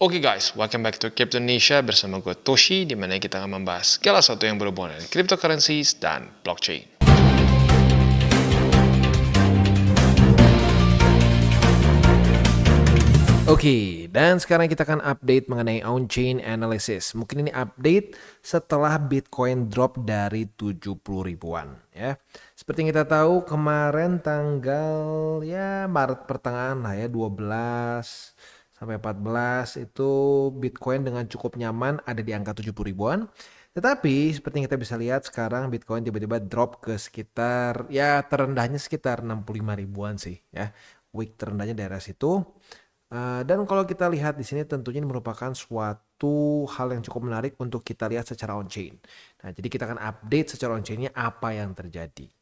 Oke guys, welcome back to Crypto Indonesia bersama gue Toshi, di mana kita akan membahas segala sesuatu yang berhubungan dengan cryptocurrencies dan blockchain. Oke, dan sekarang kita akan update mengenai on-chain analysis. Mungkin ini update setelah Bitcoin drop dari 70 ribuan ya. Seperti yang kita tahu kemarin tanggal Maret pertengahan lah ya, 12 sampai 14 itu Bitcoin dengan cukup nyaman ada di angka 70 ribuan. Tetapi seperti yang kita bisa lihat sekarang Bitcoin tiba-tiba drop ke sekitar terendahnya sekitar 65 ribuan sih ya. Week terendahnya daerah situ. Dan kalau kita lihat di sini tentunya ini merupakan suatu hal yang cukup menarik untuk kita lihat secara on-chain. Nah, jadi kita akan update secara on-chainnya apa yang terjadi.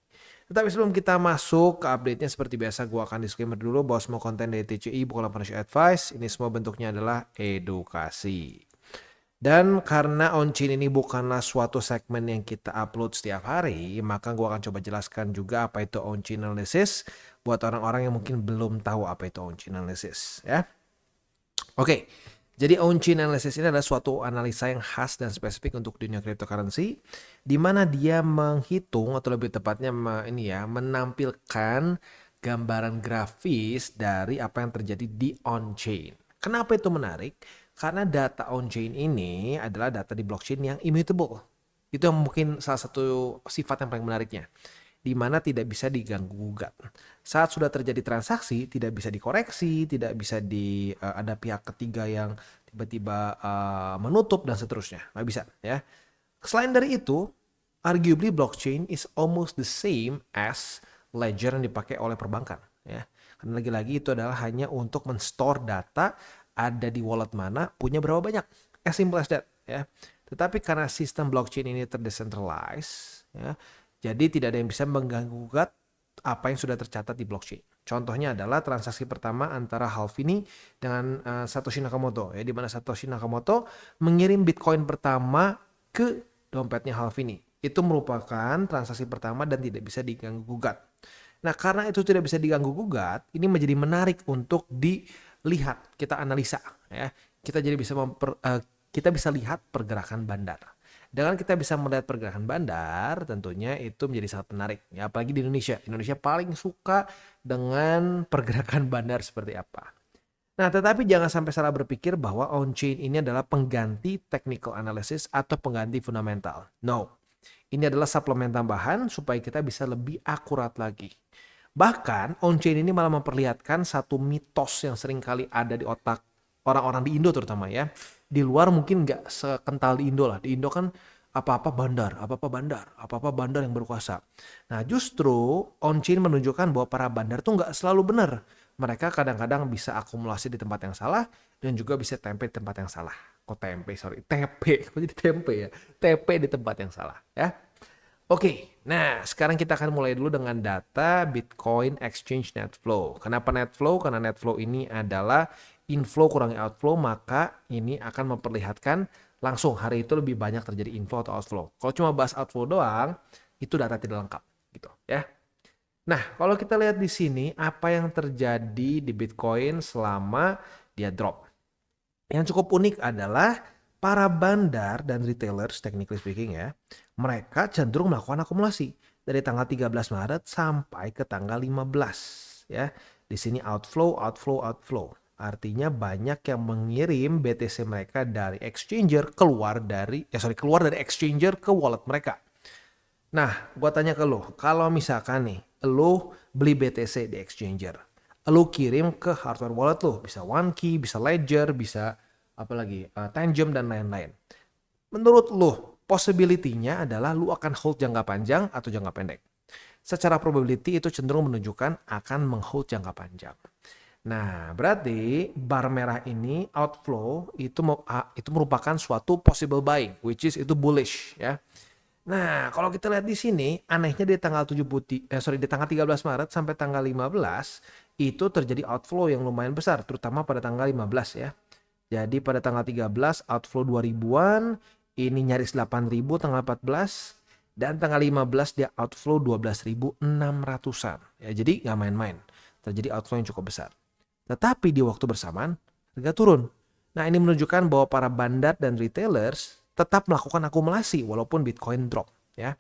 Tetapi sebelum kita masuk ke update-nya seperti biasa gue akan disclaimer dulu bahwa semua konten dari TCI bukanlah financial advice. Ini semua bentuknya adalah edukasi. Dan karena on-chain ini bukanlah suatu segmen yang kita upload setiap hari, maka gue akan coba jelaskan juga apa itu on-chain analysis buat orang-orang yang mungkin belum tahu apa itu on-chain analysis ya. Oke, jadi on-chain analysis ini adalah suatu analisa yang khas dan spesifik untuk dunia cryptocurrency, di mana dia menghitung atau lebih tepatnya menampilkan gambaran grafis dari apa yang terjadi di on-chain. Kenapa itu menarik? Karena data on-chain ini adalah data di blockchain yang immutable. Itu yang mungkin salah satu sifat yang paling menariknya. Di mana tidak bisa diganggu-gugat. Saat sudah terjadi transaksi, tidak bisa dikoreksi, tidak bisa ada pihak ketiga yang tiba-tiba menutup dan seterusnya. Nggak bisa ya. Selain dari itu, arguably blockchain is almost the same as ledger yang dipakai oleh perbankan ya. Karena lagi-lagi itu adalah hanya untuk men-store data ada di wallet mana, punya berapa banyak. As simple as that ya. Tetapi karena sistem blockchain ini terdecentralized ya, jadi tidak ada yang bisa mengganggu-gugat apa yang sudah tercatat di blockchain. Contohnya adalah transaksi pertama antara Halvini dengan Satoshi Nakamoto ya, di mana Satoshi Nakamoto mengirim Bitcoin pertama ke dompetnya Halvini. Itu merupakan transaksi pertama dan tidak bisa diganggu-gugat. Nah, karena itu tidak bisa diganggu-gugat, ini menjadi menarik untuk dilihat, kita analisa ya. Kita jadi kita bisa lihat pergerakan bandar. Dengan kita bisa melihat pergerakan bandar, tentunya itu menjadi sangat menarik ya, apalagi di Indonesia. Indonesia paling suka dengan pergerakan bandar seperti apa. Nah, tetapi jangan sampai salah berpikir bahwa on-chain ini adalah pengganti technical analysis atau pengganti fundamental. No. Ini adalah suplemen tambahan supaya kita bisa lebih akurat lagi. Bahkan on-chain ini malah memperlihatkan satu mitos yang seringkali ada di otak orang-orang di Indo terutama ya. Di luar mungkin nggak sekental di Indo lah. Di Indo kan apa-apa bandar yang berkuasa. Nah, justru on-chain menunjukkan bahwa para bandar tuh nggak selalu benar. Mereka kadang-kadang bisa akumulasi di tempat yang salah dan juga bisa tempe di tempat yang salah. TP, kok jadi tempe ya? TP di tempat yang salah ya. Oke, nah sekarang kita akan mulai dulu dengan data Bitcoin Exchange Net Flow. Kenapa Net Flow? Karena Net Flow ini adalah inflow kurangi outflow, maka ini akan memperlihatkan langsung hari itu lebih banyak terjadi inflow atau outflow. Kalau cuma bahas outflow doang, itu data tidak lengkap gitu ya. Nah, kalau kita lihat di sini apa yang terjadi di Bitcoin selama dia drop. Yang cukup unik adalah para bandar dan retailers, technically speaking ya, mereka cenderung melakukan akumulasi dari tanggal 13 Maret sampai ke tanggal 15 ya. Di sini outflow. Artinya banyak yang mengirim BTC mereka dari exchanger keluar dari exchanger ke wallet mereka. Nah, gua tanya ke lo, kalau misalkan nih lo beli BTC di exchanger, lo kirim ke hardware wallet lo, bisa OneKey, bisa Ledger, bisa Tangem dan lain-lain. Menurut lo, possibility-nya adalah lo akan hold jangka panjang atau jangka pendek. Secara probability itu cenderung menunjukkan akan menghold jangka panjang. Nah, berarti bar merah ini outflow itu merupakan suatu possible buying, which is itu bullish ya. Nah, kalau kita lihat di sini, anehnya di tanggal 13 Maret sampai tanggal 15 itu terjadi outflow yang lumayan besar, terutama pada tanggal 15 ya. Jadi pada tanggal 13 outflow 2000-an, ini nyaris 8.000 tanggal 14 dan tanggal 15 dia outflow 12.600-an. Ya, jadi nggak main-main. Terjadi outflow yang cukup besar. Tetapi di waktu bersamaan harga turun. Nah, ini menunjukkan bahwa para bandar dan retailers tetap melakukan akumulasi walaupun Bitcoin drop ya.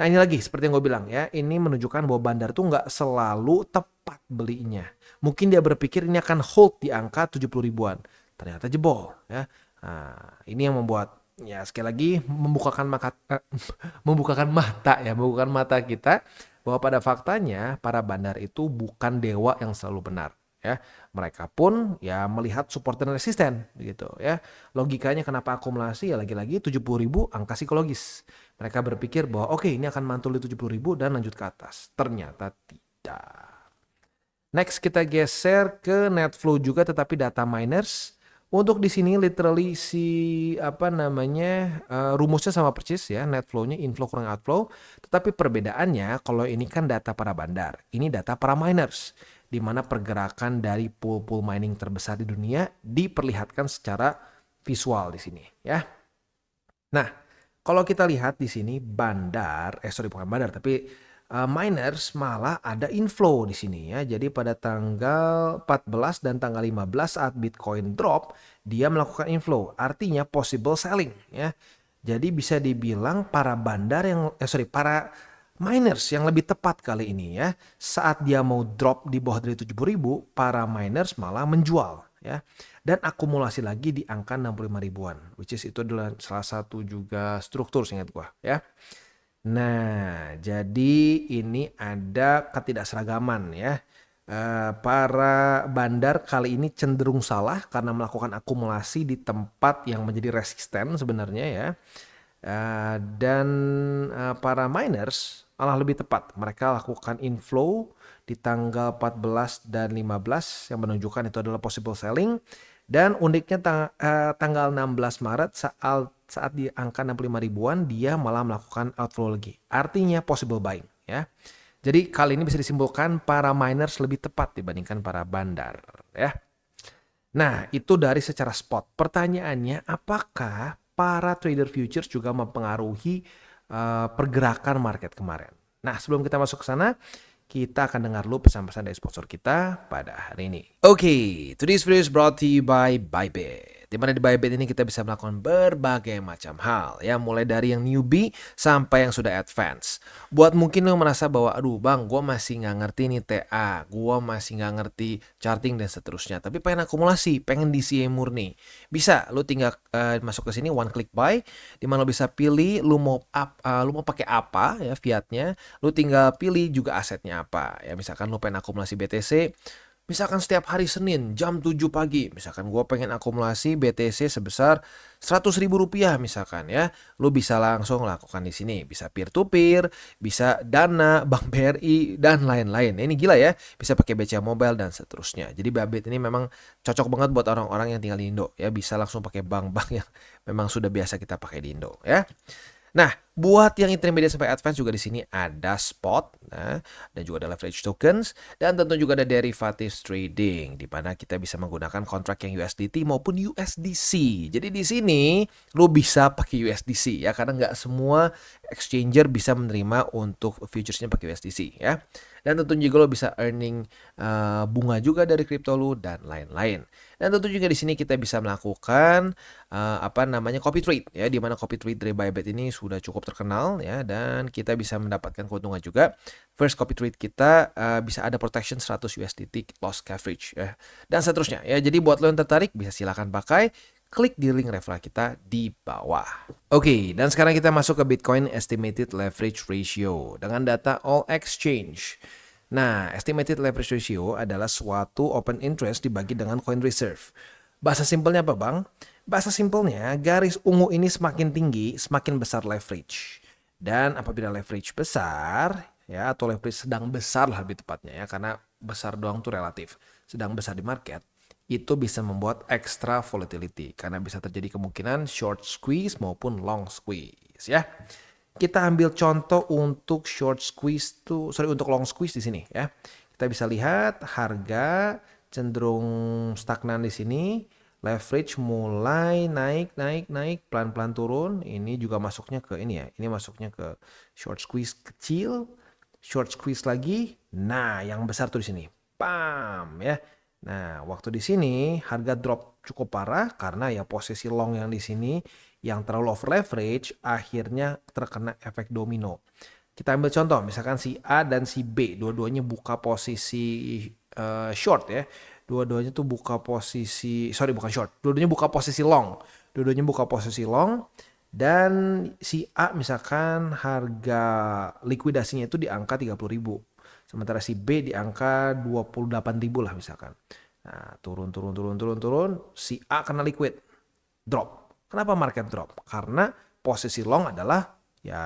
Nah, ini lagi seperti yang gue bilang ya, ini menunjukkan bahwa bandar tuh nggak selalu tepat belinya. Mungkin dia berpikir ini akan hold di angka 70 ribuan. Ternyata jebol ya. Nah, ini yang membuat ya sekali lagi membukakan mata kita bahwa pada faktanya para bandar itu bukan dewa yang selalu benar ya. Mereka pun ya melihat support dan resisten gitu ya. Logikanya kenapa akumulasi ya lagi-lagi 70 ribu angka psikologis. Mereka berpikir bahwa oke, ini akan mantul di 70 ribu dan lanjut ke atas. Ternyata tidak. Next kita geser ke net flow juga tetapi data miners. Untuk di sini literally rumusnya sama persis ya, net flow-nya inflow kurang outflow, tetapi perbedaannya kalau ini kan data para bandar, ini data para miners di mana pergerakan dari pool mining terbesar di dunia diperlihatkan secara visual di sini ya. Nah, kalau kita lihat di sini bukan bandar tapi miners malah ada inflow di sini ya. Jadi pada tanggal 14 dan tanggal 15 saat Bitcoin drop, dia melakukan inflow. Artinya possible selling ya. Jadi bisa dibilang para miners yang lebih tepat kali ini ya. Saat dia mau drop di bawah dari 70.000, para miners malah menjual ya. Dan akumulasi lagi di angka 65 ribuan. Which is itu adalah salah satu juga struktur seingat gua ya. Nah, jadi ini ada ketidakseragaman ya. Para bandar kali ini cenderung salah karena melakukan akumulasi di tempat yang menjadi resisten sebenarnya ya. Dan para miners malah lebih tepat. Mereka lakukan inflow di tanggal 14 dan 15 yang menunjukkan itu adalah possible selling. Dan uniknya tanggal 16 Maret saat di angka 65 ribuan dia malah melakukan outflow lagi. Artinya possible buying ya. Jadi kali ini bisa disimpulkan para miners lebih tepat dibandingkan para bandar ya. Nah, itu dari secara spot. Pertanyaannya, apakah para trader futures juga mempengaruhi pergerakan market kemarin? Nah, sebelum kita masuk ke sana, kita akan dengar dulu pesan-pesan dari sponsor kita pada hari ini. Oke, today's video is brought to you by Bybit. Di mana di Bybit ini kita bisa melakukan berbagai macam hal ya, mulai dari yang newbie sampai yang sudah advance. Buat mungkin lo merasa bahwa aduh bang, gue masih nggak ngerti nih TA, gue masih nggak ngerti charting dan seterusnya, tapi pengen akumulasi, pengen DCA murni, bisa lo tinggal masuk ke sini one click buy, di mana lo bisa pilih lo mau pakai apa ya fiatnya, lo tinggal pilih juga asetnya apa ya. Misalkan lo pengen akumulasi BTC, misalkan setiap hari Senin jam 7 pagi, misalkan gue pengen akumulasi BTC sebesar 100 ribu rupiah misalkan ya, lu bisa langsung lakukan di sini. Bisa peer to peer, bisa Dana, Bank BRI dan lain-lain. Ini gila ya, bisa pakai BCA Mobile dan seterusnya. Jadi Bybit ini memang cocok banget buat orang-orang yang tinggal di Indo ya, bisa langsung pakai bank-bank yang memang sudah biasa kita pakai di Indo ya. Nah, buat yang intermediate sampai advance juga di sini ada spot, nah, dan juga ada leverage tokens, dan tentu juga ada derivatives trading, di mana kita bisa menggunakan kontrak yang USDT maupun USDC. Jadi di sini lo bisa pakai USDC ya, karena nggak semua exchanger bisa menerima untuk futuresnya pakai USDC ya. Dan tentu juga lo bisa earning bunga juga dari kripto lo dan lain-lain. Dan tentu juga di sini kita bisa melakukan copy trade ya, di mana copy trade dari Bybit ini sudah cukup terkenal ya, dan kita bisa mendapatkan keuntungan juga. First copy trade kita bisa ada protection 100 USDT loss coverage ya, dan seterusnya ya. Jadi buat lo yang tertarik bisa silakan pakai, klik di link referral kita di bawah. Oke, dan sekarang kita masuk ke Bitcoin Estimated Leverage Ratio dengan data all exchange. Nah, estimated leverage ratio adalah suatu open interest dibagi dengan coin reserve. Bahasa simpelnya apa bang? Bahasa simpelnya, garis ungu ini semakin tinggi, semakin besar leverage. Dan apabila leverage besar, ya atau leverage sedang besar lah lebih tepatnya ya, karena besar doang tuh relatif. Sedang besar di market, itu bisa membuat extra volatility, karena bisa terjadi kemungkinan short squeeze maupun long squeeze ya. Kita ambil contoh untuk untuk long squeeze di sini ya. Kita bisa lihat harga cenderung stagnan di sini, leverage mulai naik, pelan-pelan turun. Ini juga masuknya ke ini ya. Ini masuknya ke short squeeze kecil, short squeeze lagi. Nah, yang besar tuh di sini. Pam ya. Nah, waktu di sini harga drop cukup parah karena ya posisi long yang di sini yang terlalu over leverage akhirnya terkena efek domino. Kita ambil contoh, misalkan si A dan si B, dua-duanya buka posisi short ya. Dua-duanya tuh buka posisi, sorry bukan short, dua-duanya buka posisi long. Dua-duanya buka posisi long dan si A misalkan harga likuidasinya itu di angka 30.000. Sementara si B di angka 28.000 lah misalkan. Nah, turun, si A kena liquid, drop. Kenapa market drop? Karena posisi long adalah ya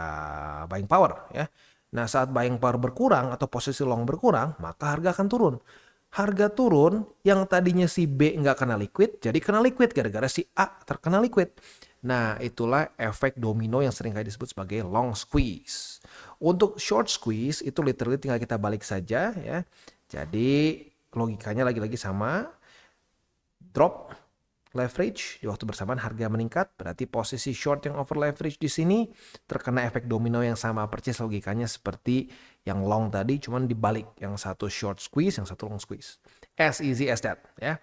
buying power ya. Nah, saat buying power berkurang atau posisi long berkurang, maka harga akan turun. Harga turun, yang tadinya si B nggak kena liquid, jadi kena liquid gara-gara si A terkena liquid. Nah, itulah efek domino yang sering kali disebut sebagai long squeeze. Untuk short squeeze, itu literally tinggal kita balik saja ya. Jadi, logikanya lagi-lagi sama. Drop leverage di waktu bersamaan harga meningkat, berarti posisi short yang over leverage di sini terkena efek domino yang sama, persis logikanya seperti yang long tadi, cuman dibalik, yang satu short squeeze, yang satu long squeeze. As easy as that ya.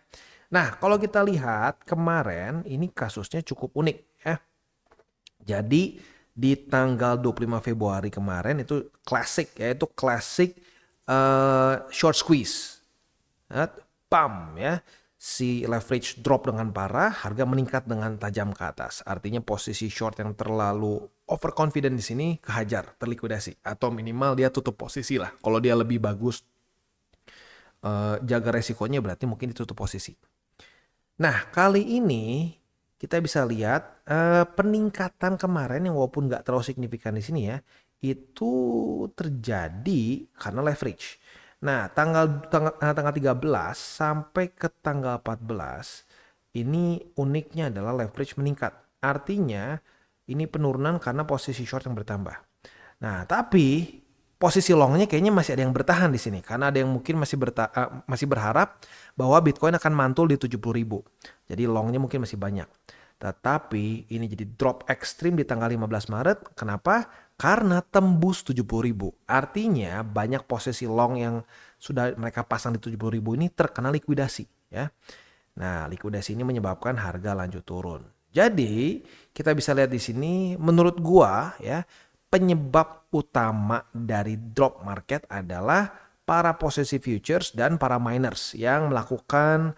Nah, kalau kita lihat kemarin ini kasusnya cukup unik ya. Jadi di tanggal 25 Februari kemarin itu klasik ya, itu klasik short squeeze. Pam ya. Si leverage drop dengan parah, harga meningkat dengan tajam ke atas. Artinya posisi short yang terlalu overconfident di sini kehajar, terlikuidasi. Atau minimal dia tutup posisi lah. Kalau dia lebih bagus jaga resikonya berarti mungkin ditutup posisi. Nah, kali ini kita bisa lihat peningkatan kemarin yang walaupun nggak terlalu signifikan di sini ya, itu terjadi karena leverage. Nah, tanggal 13 sampai ke tanggal 14 ini uniknya adalah leverage meningkat. Artinya ini penurunan karena posisi short yang bertambah. Nah, tapi posisi longnya kayaknya masih ada yang bertahan di sini karena ada yang mungkin masih berharap bahwa Bitcoin akan mantul di 70.000. Jadi longnya mungkin masih banyak. Tetapi ini jadi drop ekstrim di tanggal 15 Maret. Kenapa? Karena tembus 70.000. Artinya banyak posisi long yang sudah mereka pasang di 70.000 ini terkena likuidasi ya. Nah, likuidasi ini menyebabkan harga lanjut turun. Jadi, kita bisa lihat di sini menurut gua ya, penyebab utama dari drop market adalah para posisi futures dan para miners yang melakukan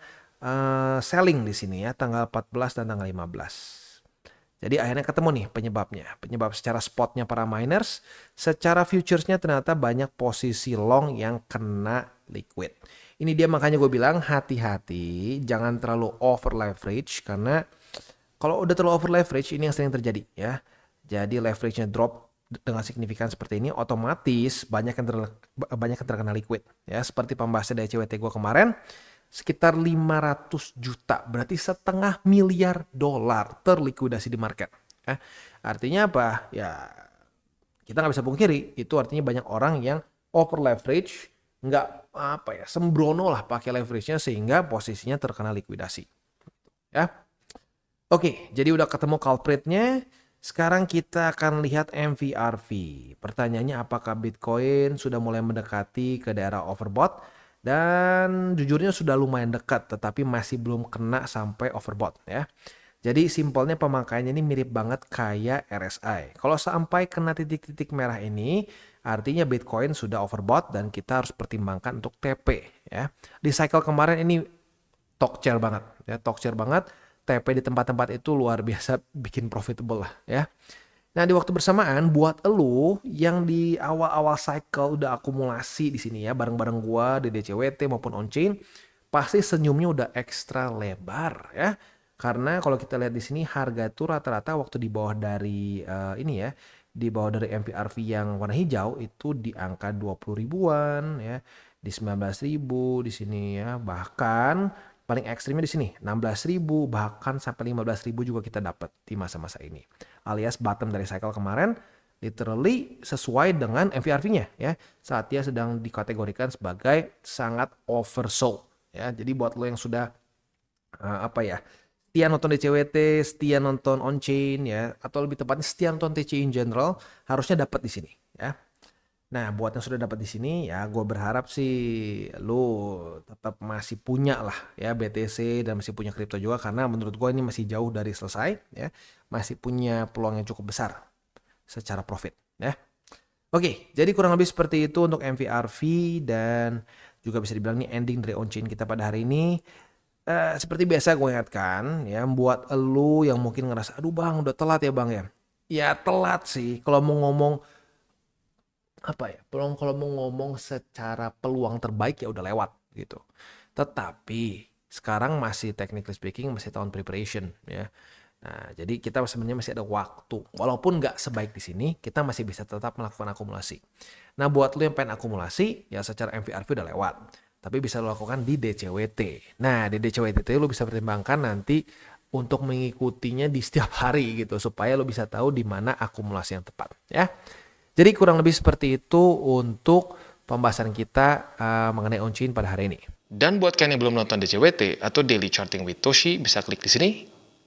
selling di sini ya, tanggal 14 dan tanggal 15. Jadi akhirnya ketemu nih penyebabnya. Penyebab secara spotnya para miners, secara futuresnya ternyata banyak posisi long yang kena liquid. Ini dia makanya gue bilang hati-hati, jangan terlalu over leverage karena kalau udah terlalu over leverage ini yang sering terjadi ya. Jadi leverage-nya drop dengan signifikan seperti ini, otomatis banyak yang terkena liquid ya. Seperti pembahasan dari CWT gue kemarin, sekitar 500 juta, berarti $500 miliar terlikuidasi di market. Artinya apa? Ya kita nggak bisa pungkiri, itu artinya banyak orang yang over leverage, nggak sembrono lah pakai leverage-nya sehingga posisinya terkena likuidasi. Ya, oke, jadi udah ketemu culprit-nya. Sekarang kita akan lihat MVRV. Pertanyaannya apakah Bitcoin sudah mulai mendekati ke daerah overbought? Dan jujurnya sudah lumayan dekat, tetapi masih belum kena sampai overbought ya. Jadi simpelnya pemakaiannya ini mirip banget kayak RSI. Kalau sampai kena titik-titik merah ini, artinya Bitcoin sudah overbought dan kita harus pertimbangkan untuk TP ya. Di cycle kemarin ini top chair banget ya, top chair banget. TP di tempat-tempat itu luar biasa bikin profitable lah ya. Nah, di waktu bersamaan buat elu yang di awal-awal cycle udah akumulasi di sini ya, bareng-bareng gua di DCWT maupun on-chain, pasti senyumnya udah ekstra lebar ya. Karena kalau kita lihat di sini harga itu rata-rata waktu di bawah dari ini ya, di bawah dari MPRV yang warna hijau itu di angka 20 ribuan ya, di 19.000 di sini ya. Bahkan paling ekstrimnya di sini 16.000 bahkan sampai 15.000 juga kita dapat di masa-masa ini. Alias bottom dari cycle kemarin literally sesuai dengan MVRV-nya ya. Saat dia sedang dikategorikan sebagai sangat oversold ya. Jadi buat lo yang sudah setia nonton DCWT, setia nonton on-chain ya, atau lebih tepatnya setia nonton TCI in general, harusnya dapat di sini ya. Nah, buat yang sudah dapat di sini ya, gue berharap sih lu tetap masih punya lah ya BTC dan masih punya kripto juga karena menurut gue ini masih jauh dari selesai ya, masih punya peluang yang cukup besar secara profit ya. Oke, jadi kurang lebih seperti itu untuk MVRV dan juga bisa dibilang nih ending dari on-chain kita pada hari ini. Seperti biasa gue ingatkan ya, buat elu yang mungkin ngerasa, aduh bang udah telat ya bang ya. Ya telat sih, kalau mau ngomong apa ya, kalau mau ngomong secara peluang terbaik ya udah lewat gitu. Tetapi sekarang masih technically speaking masih tahun preparation ya. Nah, jadi kita sebenarnya masih ada waktu. Walaupun nggak sebaik di sini, kita masih bisa tetap melakukan akumulasi. Nah, buat lo yang pengen akumulasi, ya secara MVRV udah lewat. Tapi bisa lo lakukan di DCWT. Nah, di DCWT itu lo bisa pertimbangkan nanti untuk mengikutinya di setiap hari gitu. Supaya lo bisa tahu di mana akumulasi yang tepat. Ya. Jadi kurang lebih seperti itu untuk pembahasan kita mengenai on-chain pada hari ini. Dan buat kalian yang belum nonton DCWT atau Daily Charting with Toshi, bisa klik di sini,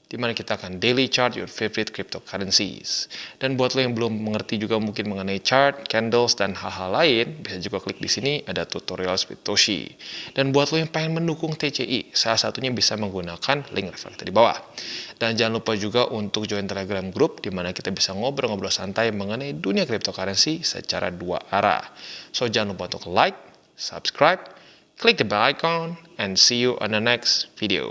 di mana kita akan daily chart your favorite cryptocurrencies. Dan buat lo yang belum mengerti juga mungkin mengenai chart, candles, dan hal-hal lain, bisa juga klik di sini ada tutorials with Toshi. Dan buat lo yang pengen mendukung TCI, salah satunya bisa menggunakan link referensi di bawah. Dan jangan lupa juga untuk join Telegram group, di mana kita bisa ngobrol-ngobrol santai mengenai dunia cryptocurrency secara dua arah. So jangan lupa untuk like, subscribe, click the bell icon, and see you on the next video.